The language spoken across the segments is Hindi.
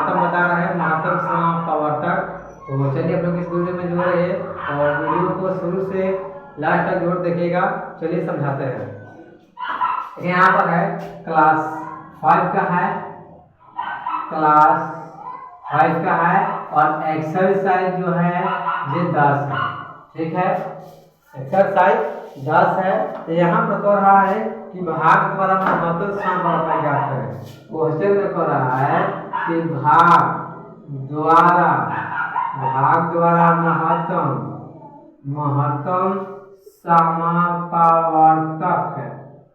महत्तम बता रहा है, महत्तम समापवर्तक। तो चलिए आप लोग इस वीडियो में जुड़ रहे और वीडियो को शुरू से लास्ट तक जरूर देखिएगा। चलिए समझाते हैं। यहाँ पर है क्लास 5 का है, क्लास 5 का है और एक्सरसाइज जो है ये 10 है। ठीक है, एक्सरसाइज 10 है। तो यहाँ पर कह रहा है कि भाग द्वारा महत्तम समापवर्तक ज्ञात करें। क्वेश्चन में कह रहा है कि भाग द्वारा महत्तम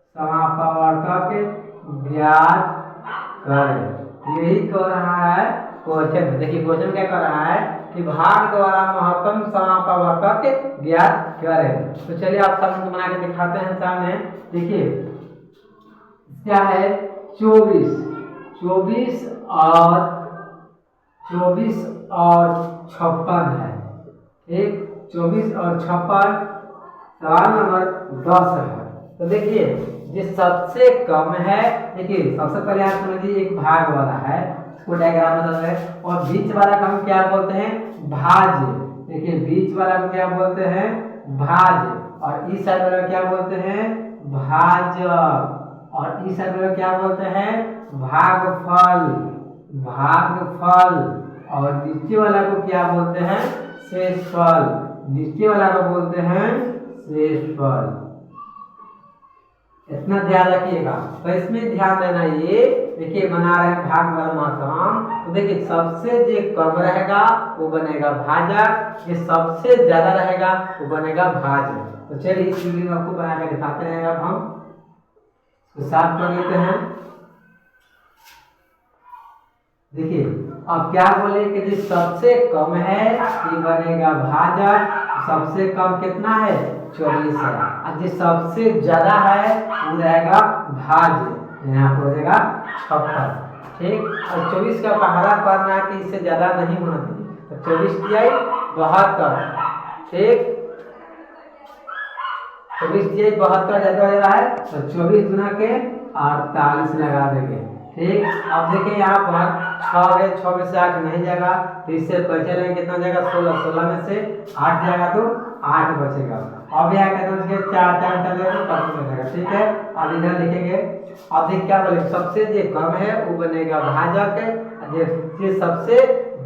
समापवर्तक ज्ञात करें। यही कह रहा है क्वेश्चन। देखिए क्वेश्चन क्या कर रहा है कि भाग द्वारा महत्तम समापवर्तक ज्ञात करें। तो चलिए आप सब बना के दिखाते हैं सामने। देखिए क्या है 24 और 56 है। ठीक, 24 और 56 सवाल नंबर 10 है। तो देखिए जो सबसे कम है, देखिए सबसे पहले आप समझिए एक भाग वाला है, इसको डायग्राम में बता रहे हैं। और बीच वाला को हम क्या बोलते हैं, भाज्य। देखिए बीच वाला को क्या बोलते हैं, भाज्य। और इस साइड वाला क्या बोलते हैं, भाजक। और इस साइड वाला क्या बोलते हैं, भागफल। और नीचे वाला को क्या बोलते हैं, शेषफल। नीचे वाला को बोलते हैं शेषफल। इतना ध्यान रखिएगा। तो इसमें ध्यान देना, ये देखिए बना रहे हैं भाग द्वारा महत्तम। तो देखिए सबसे जो कम रहेगा वो बनेगा भाजक, ये सबसे ज्यादा रहेगा वो बनेगा भाज्य। तो चलिए इस वीडियो में आपको बना कर दिखाते हैं। अब हम इसको साफ कर लेते हैं। देखिए अब क्या बोले कि जो सबसे कम है ये बनेगा भाजक। सबसे कम कितना है, 24 है। और जो सबसे ज्यादा है वो रहेगा भाज्य, यहाँ पर हो जाएगा 56। ठीक, और 24 का पहाड़ा पढ़ना है कि इससे ज्यादा नहीं होना चाहिए। तो 24 तिहाई 72। ठीक, 24 तिहाई 72 ज्यादा हो रहा है तो 24 गुना के 48 लगा देंगे। ठीक, अब देखिए यहाँ पर 6 है, 6 में से 8 नहीं जाएगा तो इससे बचे रहेंगे कितना जाएगा, 16 में से 8 जाएगा तो 8 बचेगा। अब यहाँ कितना बचेगा, 4 जाएगा तो 5 बचेगा। ठीक है, अब इधर लिखेंगे। अब देखिए क्या बोले, सबसे जो कम है वो बनेगा भाजक, जो सबसे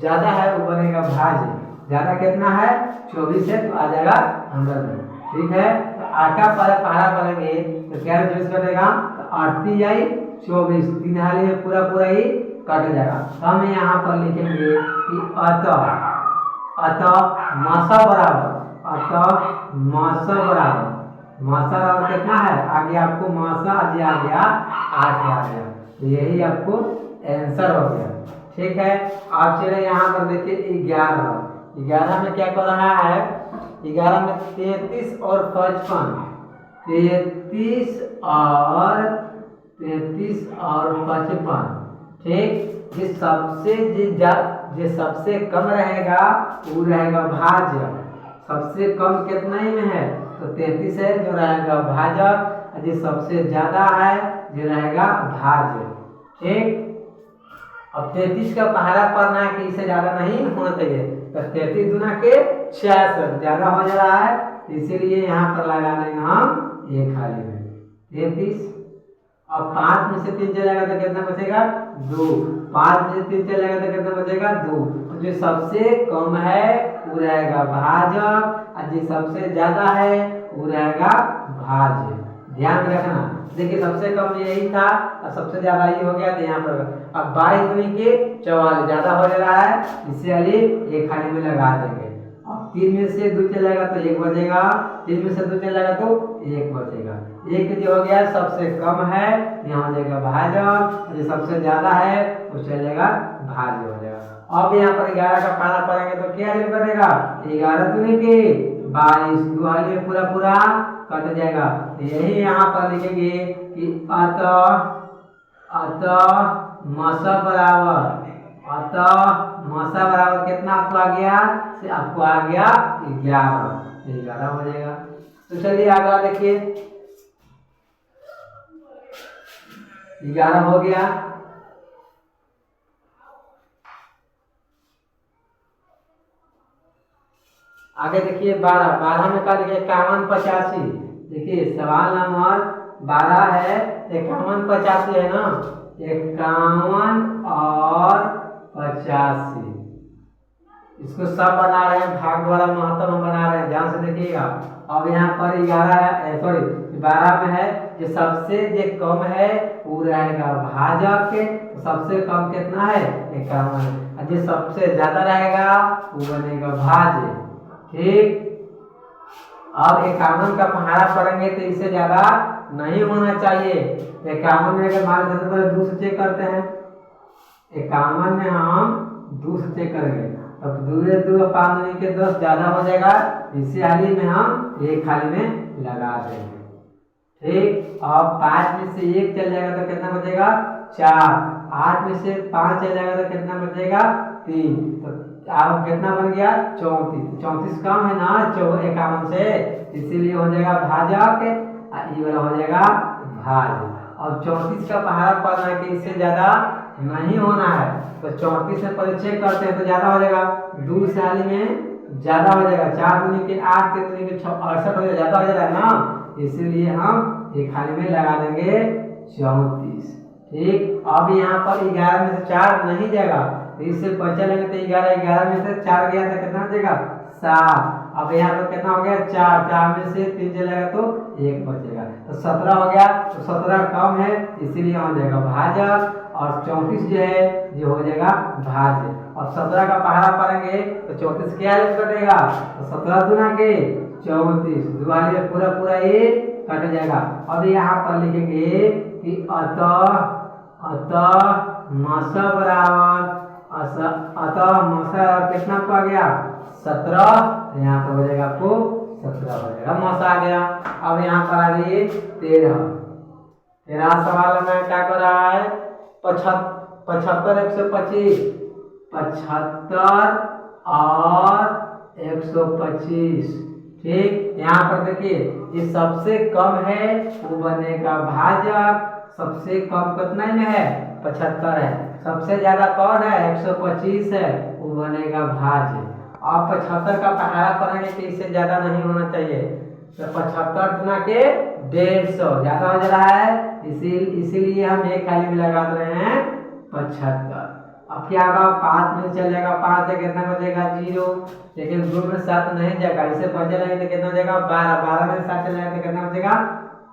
ज्यादा है वो बनेगा भाज्य। ज्यादा कितना है, 24 है तो आ जाएगा अंदर में। ठीक है, तो 8 का पहाड़ा पढ़ेंगे तो क्या 24 बनेगा, तो 8 तिहाई 24, 3 हाली में पूरा ही कट जाएगा। तो हम यहाँ पर लिखेंगे कि अतः मासा बराबर कितना है, आगे आपको मासा आ गया 8 आ गया। तो यही आपको आंसर हो गया। ठीक है, आप चले यहाँ पर देखिए 11 में क्या कर रहा है, 11 में 33 और 55, 33 और 55। ठीक, जो सबसे कम रहेगा वो रहेगा भाज्य। सबसे कम कितना ही में है, तो 33 है जो रहेगा भाजक। जो सबसे ज्यादा है जो रहेगा भाज्य। ठीक, अब 33 का पहाड़ा पढ़ना है कि इससे ज्यादा नहीं होना चाहिए। तो 33 गुना के 66 ज्यादा हो जा रहा है, इसीलिए यहाँ पर लगा देंगे हम एक खाली में 33। अब 5 में से 3 चलेगा तो कितना बचेगा, 2। 5 में से 3 चलेगा तो कितना बचेगा, 2। तो जो सबसे कम है वो रहेगा भाजक और जो सबसे ज्यादा है वो रहेगा भाज्य। ध्यान रखना। देखिए सबसे कम यही था और सबसे ज्यादा ये हो गया। तो यहाँ पर अब 22 दूनी के 44 ज्यादा हो जा रहा है, इससे वाली एक खाली में लगा देंगे। अब 3 में से 2 चलेगा तो 1 बचेगा, 3 में से 2 चलेगा तो 1 बचेगा। 1 जो हो गया सबसे कम है, यहाँ हो जाएगा भाजक, जो सबसे ज्यादा है वो चलेगा भाज्य हो जाएगा। अब यहाँ पर 11 का पाना पढ़ेंगे तो क्या बनेगा, 11 दूनी के 22, 2 हाली में पूरा कट जाएगा। तो यही यहाँ पर लिखेंगे कि अतः मसा बराबर कितना आपको आ गया, से आपको आ गया 11 हो जाएगा। तो चलिए अगला देखिए, 11 हो गया। आगे देखिए 12, 12 में क्या लिखा है 51 85। देखिए सवाल नंबर 12 है 51 85 है ना, 51 और 85 इसको सब बना रहे हैं, भाग द्वारा महत्तम हम बना रहे हैं, ध्यान से देखिएगा। अब यहाँ पर 11 सॉरी 12 में है जो सबसे जो कम है वो रहेगा भाजक, तो सबसे कम कितना है 51, और जो सबसे ज्यादा रहेगा वो बनेगा भाज्य। ठीक, अब 51 का पहाड़ा पढ़ेंगे तो इससे ज्यादा नहीं होना चाहिए। 51 में अगर मान लेते पहले 2 से चेक करते हैं, 51 में हम 2 से चेक करेंगे, अब 2 2 5 दूनी के 10 ज्यादा हो जाएगा, इसी हाली में हम एक खाली में लगा देंगे। ठीक, अब 5 में से 1 चल जाएगा तो कितना बचेगा 4, 8 में से 5 चल जाएगा तो कितना बचेगा 3, तो अब कितना बन गया 34, 34 कम है ना 51 से, इसीलिए हो जाएगा भाजक, ये वाला हो जाएगा भाज्य। और 34 का पहाड़ा पढ़ना है कि इससे ज्यादा नहीं होना है, तो 34 से परिचय करते हैं तो ज्यादा हो जाएगा, 2 साली में ज्यादा हो जाएगा, 4 दूनी के 8 के दूनी के 68 हो जाएगा, ज्यादा हो जाएगा ना, इसीलिए हम एक खाली में लगा देंगे 34। ठीक, अब यहाँ पर 11 में से 4 नहीं जाएगा, तो इससे बचा लेंगे तो 11 में से 4 गया तो कितना बचेगा 7। अब यहाँ पर कितना हो गया 4, 4 में से 3 चलेगा तो 1 बचेगा, तो 17 हो गया, तो 17 कम है इसीलिए हो जाएगा भाजक, और 34 जो है ये हो जाएगा भाज्य। और 17 का पहाड़ा पढ़ेंगे तो 34 क्या कटेगा, तो 17 दूना के 34, दुआली में पूरा पूरा ये कट जाएगा। अब यहाँ पर लिखेंगे कि अतः मसा बराबर अतः मसा कितना पा गया 17, यहाँ पर हो जाएगा आपको 17 हो जाएगा, मसा आ गया। अब यहाँ पर आ गई 13 सवाल में क्या कर रहा है 75 125, 75 और 125। ठीक, यहाँ पर देखिए ये सबसे कम है वो बनेगा भाजक, सबसे कम कितना में है 75 है, सबसे ज्यादा कौन है 125 है, वो बनेगा भाज्य। आप 75 का पहाड़ा पढ़ेंगे तो इससे ज्यादा नहीं होना चाहिए, तो 75 गुना के 150 ज्यादा हो जा रहा है, इसीलिए हम एक खाली में लगा रहे हैं 75। अब क्या होगा 5 में चल जाएगा, 5 से कितना बचेगा 0, लेकिन 2 में 7 नहीं जाएगा, इसे बचे रहेंगे तो कितना बचेगा 12, 12 में 7 चल जाएगा तो कितना बचेगा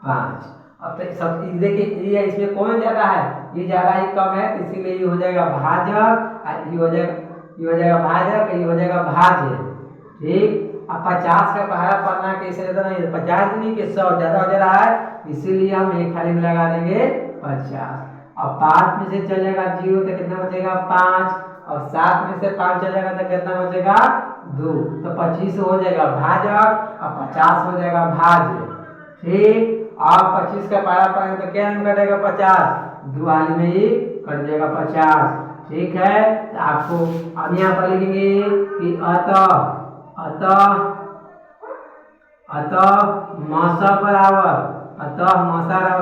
5। अब तो सब देखिए ये इसमें कौन ज्यादा है, ये ज्यादा ही कम है, इसीलिए ये हो जाएगा भाजक, ये हो जाएगा भाजक, ये हो जाएगा भाज्य। ठीक, अब 50 का पहाड़ा पढ़ना के इससे ज्यादा नहीं, 50 नहीं कि 100 ज्यादा हो जा रहा है, इसीलिए हम एक खाली में लगा देंगे 50। अब 5 में से चल जाएगा 0 तो कितना बचेगा 5, और 7 में से 5 चल जाएगा तो कितना बचेगा 2, तो 25 हो जाएगा भाजक और 50 हो जाएगा भाज्य। ठीक, आप 25 का पहाड़ा पढ़ेंगे तो क्या कटेगा 50, दुआली में ही कट जाएगा 50। ठीक है, तो आपको अब यहाँ पर लिखेंगे कि अतः मसा बराबर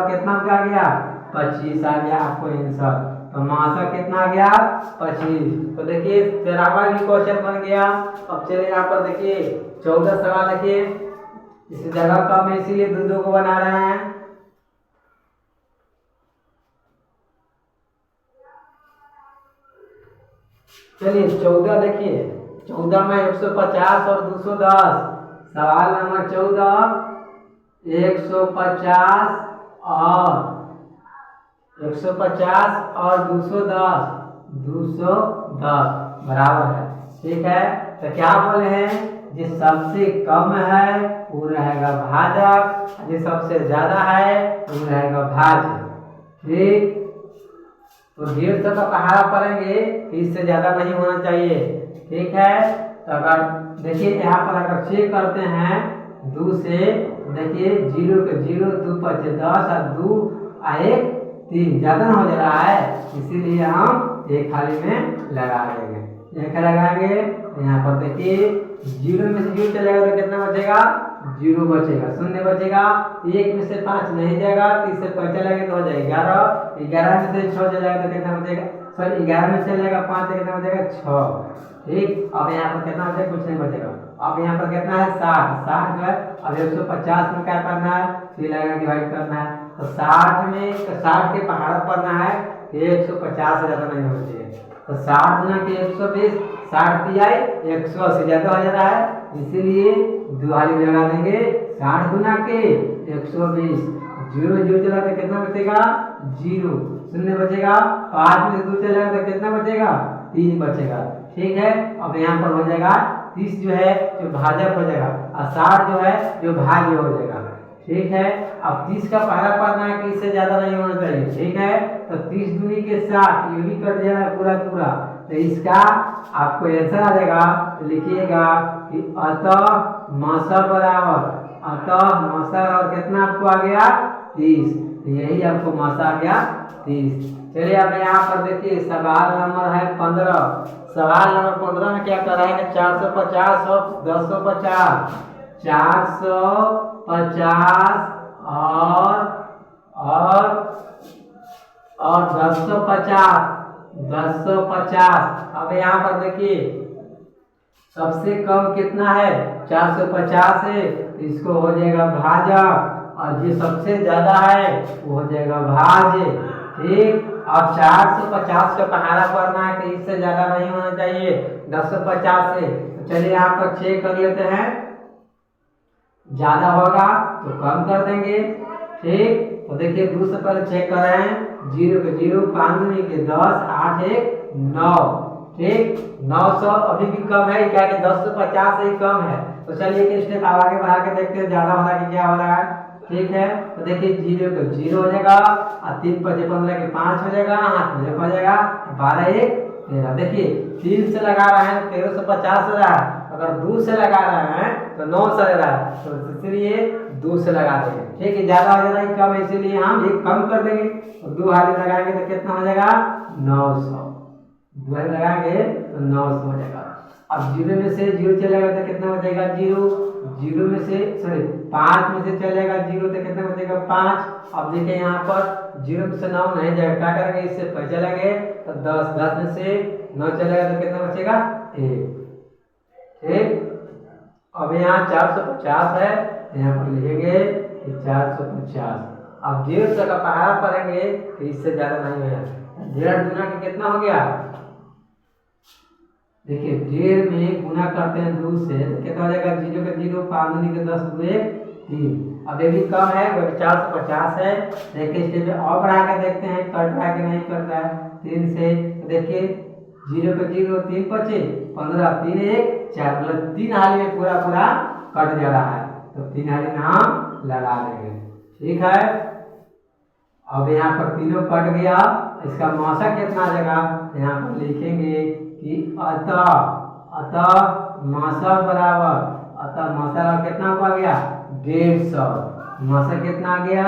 कितना आ गया 25 आ गया आपको आंसर, तो मासा कितना आ गया 25। तो देखिए 13वां भी क्वेश्चन बन गया। अब चलिए यहाँ पर देखिए 14 सवाल देखिए, इस जगह कम है इसीलिए 2 को बना रहे हैं। चलिए 14 देखिए, 14 में 150 और 210, सवाल नंबर 14 150 और 210 बराबर है। ठीक है, तो क्या बोले हैं जो सबसे कम है वो रहेगा भाजक, जो सबसे ज्यादा है वो रहेगा भाज्य। ठीक, तो 150 का पहाड़ा पढ़ेंगे इससे ज्यादा नहीं होना चाहिए। ठीक है, तो अगर देखिए यहाँ पर अगर चेक करते हैं 2 से, देखिए 0 के 0 2 5 10 और 2 1 3 ज्यादा हो जा रहा है, इसीलिए हम एक खाली में लगा देंगे। एक लगाएंगे तो यहाँ पर देखिए 0 में से 0 चलेगा तो कितना बचेगा 0 बचेगा, 0 बचेगा। 1 में से 5 नहीं जाएगा तो इससे 5 चलेगा तो हो जाएगा 11, 11 में से 6 चलेगा तो कितना बचेगा, सॉरी 11 में से चलेगा 5 तो कितना बचेगा 6। ठीक, अब यहाँ पर कितना बचेगा, कुछ नहीं बचेगा। अब यहाँ पर कितना है 60, 60 जो है अब 150 में क्या करना है, फिर लगा डिवाइड करना है। तो 60 में 60 के पहाड़ पढ़ना है, 150 से ज़्यादा नहीं होना चाहिए। तो 60 गुना के 120, 60 तिहाई 180 ज़्यादा हो जा रहा है, इसीलिए दुहाली में लगा देंगे 60 गुना के 120। 0 0 चला तो कितना बचेगा 0, शून्य बचेगा, 5 में से 2 चलेगा तो कितना बचेगा 3 बचेगा। ठीक है, अब यहाँ पर हो जाएगा 30 जो है जो भाजक हो जाएगा और 60 जो है जो भाज्य हो जाएगा। ठीक है, अब 30 का पहला पढ़ना है कि इससे ज्यादा नहीं होना चाहिए। ठीक है, तो 30 दूनी के 60 ये भी कट जाएगा पूरा पूरा, तो इसका आपको आंसर आ जाएगा। तो लिखिएगा कि अतः मौसा बराबर, अतः मौसा और कितना आपको आ गया 30, तो यही आपको मौसा आ गया 30। चलिए अब यहाँ पर देखिए सवाल नंबर है 15। सवाल नंबर 15 में क्या कर रहा है कि 450 और 1050, 450 और 1050। अब यहाँ पर देखिए सबसे कम कितना है 450 है, इसको हो जाएगा भाजक, और जो सबसे ज्यादा है वो हो जाएगा भाज्य। ठीक, अब 450 का पहाड़ा पढ़ना है कि इससे ज्यादा नहीं होना चाहिए 1050 से। तो चलिए यहाँ पर चेक कर लेते हैं, ज्यादा होगा तो कम कर देंगे। ठीक, तो देखिए 2 से पहले चेक कर रहे हैं, 0 के 0, 5 दूनी के 10, 8 1 9। ठीक, 900 अभी भी कम है, क्या कि 1050 से ही कम है। तो चलिए एक स्टेप आगे बढ़ा के देखते हैं ज्यादा हो रहा है कि क्या हो रहा है। ठीक है, तो देखिए 0 को 0 हो जाएगा और 3 5 15 के 5 हो जाएगा, 8 में 1 हो जाएगा, 12 1 13। देखिए 3 से लगा रहे हैं 1350 हो रहा है, अगर 2 से लगा रहे हैं तो 9 से लगा रहा है, तो इसलिए 2 से लगा देंगे। ठीक है, ज्यादा हो जाएगा कम, इसीलिए हम एक कम कर देंगे और 2 हाली लगाएंगे तो कितना हो जाएगा 900। 2 हाली लगाएंगे तो 900 हो जाएगा। अब 0 में से 0 चलेगा तो कितना बचेगा 0, 0 में से सॉरी 5 में से चलेगा 0 तो कितना बचेगा 5। अब देखिए यहाँ पर 0 में से 9 नहीं जाएगा, क्या करेंगे इससे पैसे चलेंगे तो 10, 10 में से 9 चलेगा तो कितना बचेगा 1। ठीक, अब यहाँ 450 है, यहाँ पर लिखेंगे 450। अब 150 का पहाड़ा पढ़ेंगे तो इससे ज्यादा नहीं होगा। 1.5 गुना के कितना हो गया, देखिए 1.5 में गुना करते हैं 2 से तो कितना हो जाएगा 0 के 0, 5 दूनी के 10, 2 1 3। अब ये भी कम है, वो 450 है। देखिए इसके पे और बढ़ा के देखते हैं कट रहा है कि नहीं कट रहा है 3 से। तो देखिए 0 के 0, 3 बचे 15, 3 1 4, मतलब 3 हाली में पूरा पूरा कट जा रहा है, तो 3 हाली में हम लगा देंगे। ठीक है, अब यहाँ पर तीनों कट गया, इसका मौसा कितना आ जाएगा, यहाँ पर लिखेंगे कि अतः मौसा बराबर, अतः मौसा कितना आ गया 150, मौसा कितना आ गया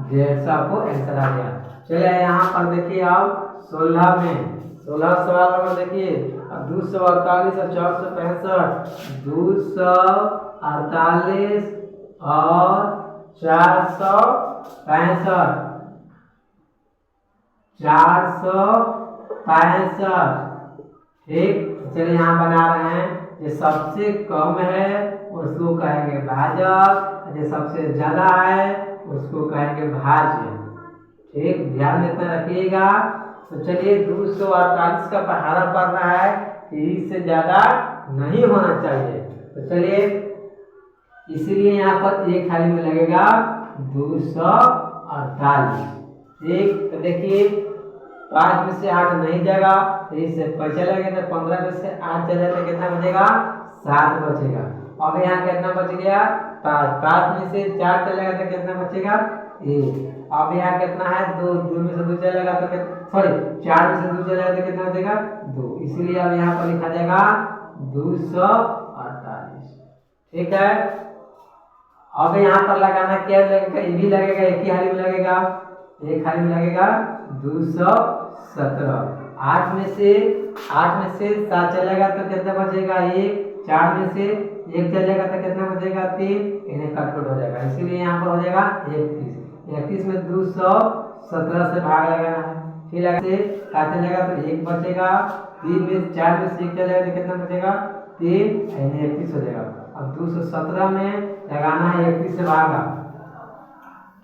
150 को आंसर आ गया। चलिए यहाँ पर देखिए अब 16 में 16 सवाल नंबर देखिए 248 और 465, 248 और 465, 465। ठीक, चलिए यहाँ बना रहे हैं, जो सबसे कम है उसको कहेंगे भाजक, जो सबसे ज्यादा है उसको कहेंगे भाज्य। ठीक, ध्यान में इतना रखिएगा। तो चलिए 248 का पहाड़ा पढ़ना है कि इससे ज्यादा नहीं होना चाहिए। तो चलिए इसीलिए यहाँ पर एक थाली में लगेगा 248। ठीक, तो देखिए 5 में से 8 नहीं जाएगा, तो इससे पैसा लगेगा, तो 15 में से 8 चले तो कितना बचेगा 7 बचेगा। अब यहाँ कितना बच गया 5, 5 में से 4 चलेगा तो कितना बचेगा 1। अब यहाँ कितना है 2, 2 में से 2 चलेगा तो सॉरी 4 में से 2 चलेगा तो कितना बचेगा 2, इसलिए अब यहाँ पर लिखा जाएगा 248। ठीक है, अब यहाँ पर लगाना क्या लगेगा, ये भी लगेगा, एक ही हाली में लगेगा, एक हाली में लगेगा 217। 8 में से 7 चलेगा तो कितना बचेगा 1, 4 में से 1 चलेगा तो कितना बचेगा 3, इन्हें कट हो जाएगा, इसीलिए यहाँ पर हो जाएगा 31। 31 में 217 से भाग लगाना है, फिर से 7 चलेगा तो 1 बचेगा, 3 में 4 में से 1 चलेगा तो कितना बचेगा 3 यानी 31 हो जाएगा। अब 217 में लगाना है 31 से भागा,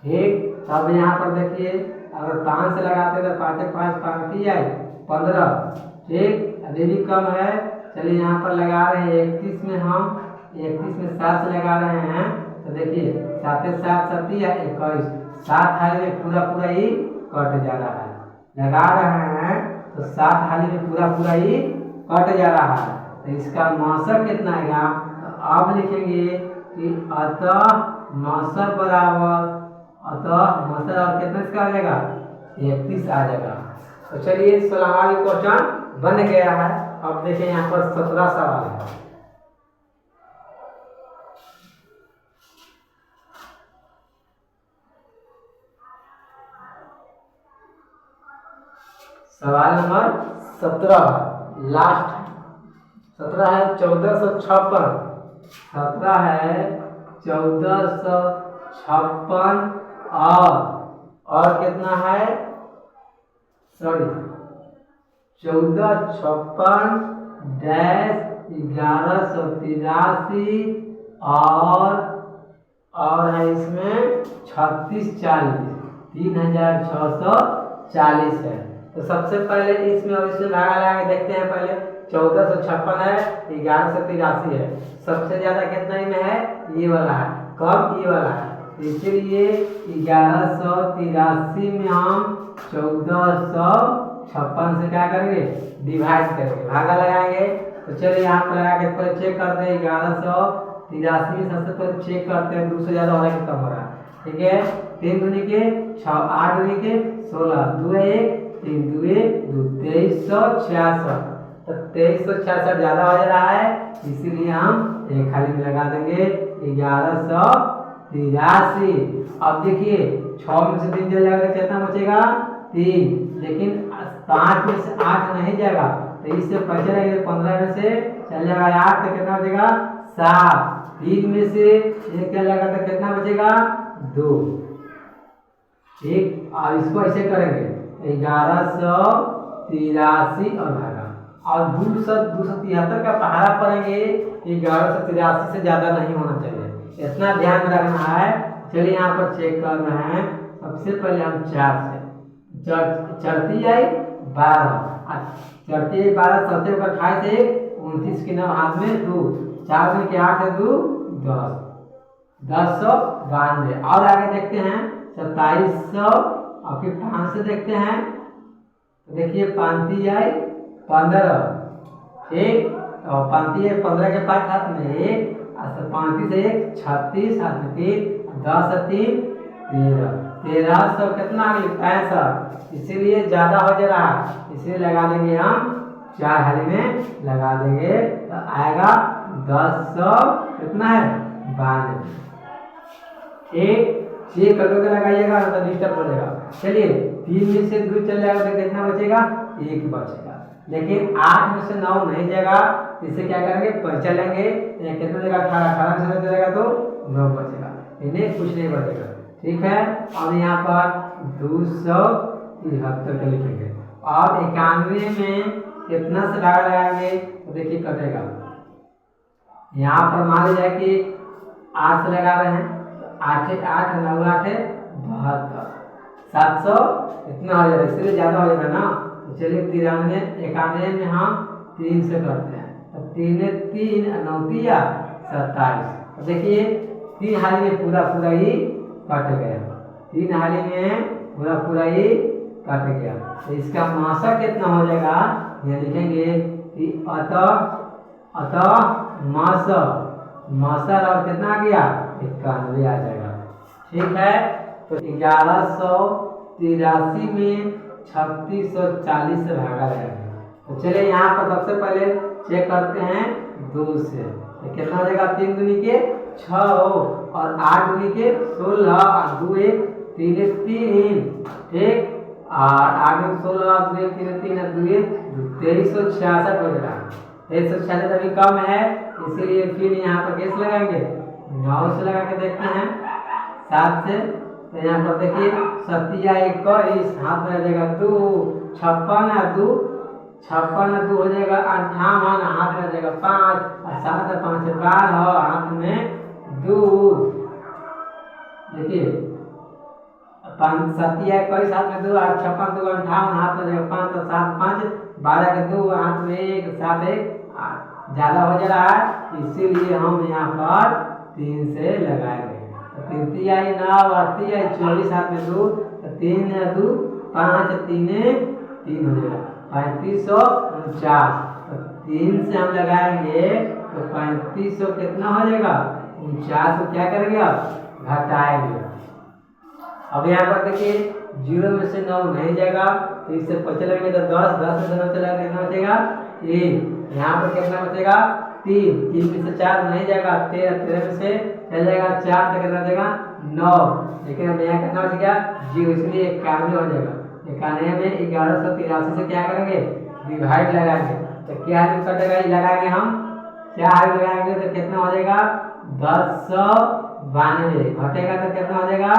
ठीक। तब यहाँ पर देखिए अगर 5 से लगाते तो 5 5 5 की आई 15, ठीक। अभी भी कम है, चलिए यहाँ पर लगा रहे हैं 31 में, हम 31 में 7 से लगा रहे हैं तो देखिए 7 7 7 या 21, 7 हाली में पूरा पूरा ही कट जा रहा है, लगा रहे हैं तो 7 हाली में पूरा पूरा ही कट जा रहा है। तो इसका मौसर कितना आएगा, तो अब लिखेंगे कि अतः मौसर बराबर, अतः मौसर और कितना इसका आ जाएगा 31 आ जाएगा। तो चलिए 16वां क्वेश्चन बन गया है। अब देखिए यहाँ पर 17 सवाल है। सवाल नंबर 17 लास्ट 17 है 1456, 17 है 1456 और कितना है, सॉरी 1456 डैश 1183 और है इसमें 3640, 3640 है। तो सबसे पहले इसमें और इसमें भागा लगा के देखते हैं। पहले 1456 है, 1183 है, सबसे ज्यादा कितना में है, ये वाला है, कम ये वाला है, इसलिए 1183 में हम 1456 से क्या करेंगे, डिवाइड करेंगे, भागा लगाएंगे। तो चलिए यहाँ पर लगा के पहले चेक करते हैं, 1183 में सबसे पहले चेक करते हैं 2 से ज्यादा हो रहा है कि कम हो रहा है, ठीक है। 3 दूनी के 6, 8 दूनी के 16, 2 1 3 2 2 2366, तो 2366 ज्यादा हो जा रहा है, इसीलिए हम एक खाली में लगा देंगे 1183। अब देखिए 6 में से 3 चल जाएगा तो कितना बचेगा 3, लेकिन 5 में से 8 नहीं जाएगा तो इससे बचे रहेंगे 15 में से चल जाएगा 8 तो कितना बचेगा 7, 3 में से ये क्या लगा तो कितना बचेगा 2, ठीक। और इसको ऐसे करेंगे 1183 और भागा, और 273 का पहाड़ा पड़ेंगे, 1183 से ज्यादा नहीं होना चाहिए, इतना ध्यान रखना है। चलिए यहाँ पर चेक कर रहे हैं। सबसे पहले हम 4 से चढ़ती आई 12, चढ़ती आई 12, 7 का 28 1 29 के 9 हाथ में 2, 4 में के 8 है 2 10, 1092। और आगे देखते हैं 2700 और फिर 5 से देखते हैं तो देखिए 35 आई 15, ठीक। और 35 है 15 के 5 हाथ में 1, 35 से 1 36 हाथ में 3, 10 से 3 13, 1300 कितना आ गई 65, इसीलिए ज्यादा हो जा रहा है, इसीलिए लगा देंगे हम 4 हाली में लगा देंगे तो आएगा 10 कितना है 92, ठीक। चेक करके लगाइएगा तो डिस्टर्ब हो जाएगा। चलिए 3 में से 2 चल जाएगा तो कितना बचेगा 1 बचेगा, लेकिन 8 में से 9 नहीं जाएगा, इससे क्या करेंगे पर्चा लेंगे, कितना देगा 18, 18 में से जाएगा तो 9 बचेगा, इन्हें कुछ नहीं बचेगा, ठीक है। अब यहाँ पर 273 का लिखेंगे और 91 में कितना से भागा लगाएंगे तो देखिए कटेगा। यहाँ पर मान लीजिए कि 8 से लगा रहे हैं, 8 8 9 8 72, 700 इतना हो जाएगा, इसलिए ज्यादा हो जाएगा ना। तो चलिए 93 91 में हम 3 से करते हैं, तो 3 3 9 27, तो देखिए 3 हाली में पूरा पूरा ही कट गया, 3 हाली में पूरा पूरा ही कट गया। तो इसका मासा कितना हो जाएगा, ये लिखेंगे कि अतः मासा और कितना आ गया 91 आ जाएगा, ठीक है। तो 1183 में 3640 से भागा जाएगा। तो चलिए यहाँ पर सबसे पहले चेक करते हैं 2 से, तो कितना हो जाएगा 3 दूनी के 6 और 8 दूनी के 16 और 2 1 3 3, ठीक। और 8 16 2 1 3 3 2 1 2366 हो जाएगा। 2366 अभी कम है, इसीलिए फिर यहाँ पर कैसे लगाएंगे 9 से लगा के देखते हैं 7 से। तो यहाँ पर देखिए 7 21 हाथ में आ जाएगा 2 56 है 2 56 2 हो जाएगा 58, हाथ में हो जाएगा 5 और 7 5 12 हो, हाथ में 2। देखिए 5 7 21 हाथ में 2 और 56 2 58, हाथ में हो जाएगा 5 और 7 5 12 के 2, हाथ में 1 7 1 8, ज्यादा हो जा रहा है इसीलिए हम यहाँ पर 3 से लगाएंगे। तो 3 3 आई 9 और 3 आई 24, हाथ में 2 तो 3 2 5 3 3 हो जाएगा 3549। तो 3 से हम लगाएंगे तो 3500 कितना हो जाएगा 49 को क्या करेंगे अब घटाएंगे। अब यहाँ पर देखिए 0 में से 9 नहीं जाएगा तो इससे 5 लगेंगे तो 10 10 में से 9 चला कितना बचेगा 1। यहाँ पर कितना बचेगा 3 3 में से 4 नहीं जाएगा 13 13 में से चल जाएगा 4 तो कितना बचेगा 9। लेकिन अब यहाँ कितना बच गया 0 इसलिए 91 हो जाएगा। 91 में 1183 से क्या करेंगे डिवाइड लगाएंगे तो क्या कटेगा लगाएंगे हम क्या लगाएंगे तो कितना हो जाएगा 1092 घटेगा तो कितना हो जाएगा